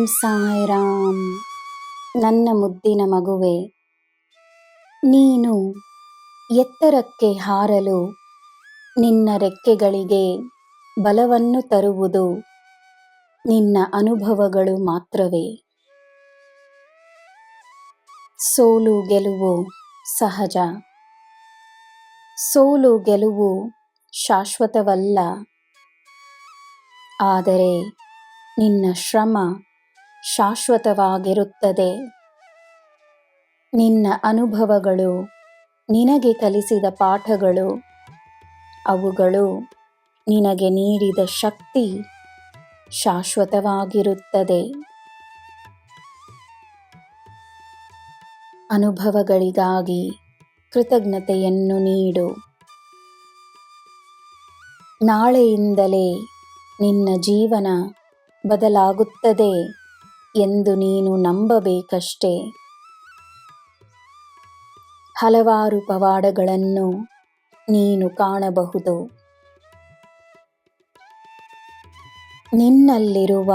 ಸಾಯಿರಾಮ್. ನನ್ನ ಮುದ್ದಿನ ಮಗುವೆ, ನೀನು ಎತ್ತರಕ್ಕೆ ಹಾರಲು ನಿನ್ನ ರೆಕ್ಕೆಗಳಿಗೆ ಬಲವನ್ನು ತರುವುದು ನಿನ್ನ ಅನುಭವಗಳು ಮಾತ್ರವೇ. ಸೋಲು ಗೆಲುವು ಸಹಜ. ಸೋಲು ಗೆಲುವು ಶಾಶ್ವತವಲ್ಲ. ಆದರೆ ನಿನ್ನ ಶ್ರಮ ಶಾಶ್ವತವಾಗಿರುತ್ತದೆ. ನಿನ್ನ ಅನುಭವಗಳು ನಿನಗೆ ಕಲಿಸಿದ ಪಾಠಗಳು, ಅವುಗಳು ನಿನಗೆ ನೀಡಿದ ಶಕ್ತಿ ಶಾಶ್ವತವಾಗಿರುತ್ತದೆ. ಅನುಭವಗಳಿಗಾಗಿ ಕೃತಜ್ಞತೆಯನ್ನು ನೀಡು. ನಾಳೆಯಿಂದಲೇ ನಿನ್ನ ಜೀವನ ಬದಲಾಗುತ್ತದೆ ಎಂದು ನೀನು ನಂಬಬೇಕಷ್ಟೇ. ಹಲವಾರು ಪವಾಡಗಳನ್ನು ನೀನು ಕಾಣಬಹುದು. ನಿನ್ನಲ್ಲಿರುವ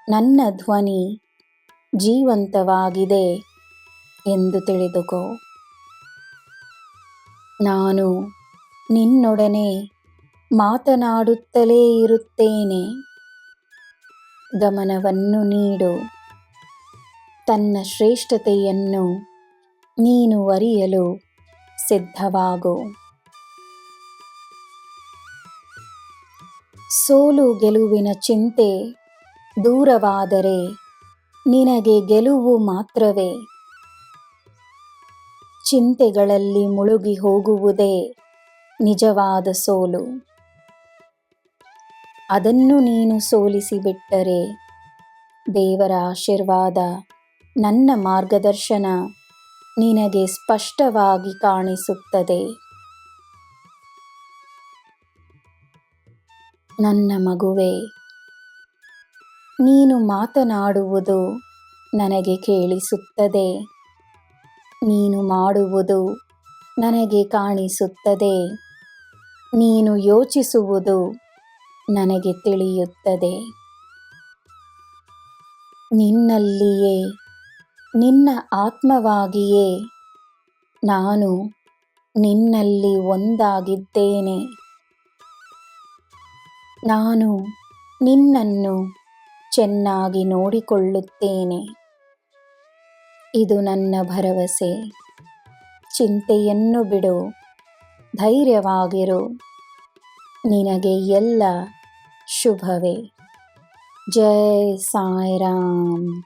ನನ್ನ ಧ್ವನಿ ಜೀವಂತವಾಗಿದೆ ಎಂದು ತಿಳಿದುಕೋ. ನಾನು ನಿನ್ನೊಡನೆ ಮಾತನಾಡುತ್ತಲೇ ಇರುತ್ತೇನೆ. ಗಮನವನ್ನು ನೀಡು. ತನ್ನ ಶ್ರೇಷ್ಠತೆಯನ್ನು ನೀನು ಅರಿಯಲು ಸಿದ್ಧವಾಗು. ಸೋಲು ಗೆಲುವಿನ ಚಿಂತೆ ದೂರವಾದರೆ ನಿನಗೆ ಗೆಲುವು ಮಾತ್ರವೇ. ಚಿಂತೆಗಳಲ್ಲಿ ಮುಳುಗಿ ಹೋಗುವುದೇ ನಿಜವಾದ ಸೋಲು. ಅದನ್ನು ನೀನು ಸೋಲಿಸಿಬಿಟ್ಟರೆ ದೇವರ ಆಶೀರ್ವಾದ, ನನ್ನ ಮಾರ್ಗದರ್ಶನ ನಿನಗೆ ಸ್ಪಷ್ಟವಾಗಿ ಕಾಣಿಸುತ್ತದೆ. ನನ್ನ ಮಗುವೆ, ನೀನು ಮಾತನಾಡುವುದು ನನಗೆ ಕೇಳಿಸುತ್ತದೆ. ನೀನು ಮಾಡುವುದು ನನಗೆ ಕಾಣಿಸುತ್ತದೆ. ನೀನು ಯೋಚಿಸುವುದು ನನಗೆ ತಿಳಿಯುತ್ತದೆ. ನಿನ್ನಲ್ಲಿಯೇ, ನಿನ್ನ ಆತ್ಮವಾಗಿಯೇ ನಾನು ನಿನ್ನಲ್ಲಿ ಒಂದಾಗಿದ್ದೇನೆ. ನಾನು ನಿನ್ನನ್ನು ಚೆನ್ನಾಗಿ ನೋಡಿಕೊಳ್ಳುತ್ತೇನೆ. ಇದು ನನ್ನ ಭರವಸೆ. ಚಿಂತೆಯನ್ನು ಬಿಡು, ಧೈರ್ಯವಾಗಿರು. ನಿನಗೆ ಎಲ್ಲ ಶುಭವೇ. ಜೈ ಸಾಯಿರಾಮ್.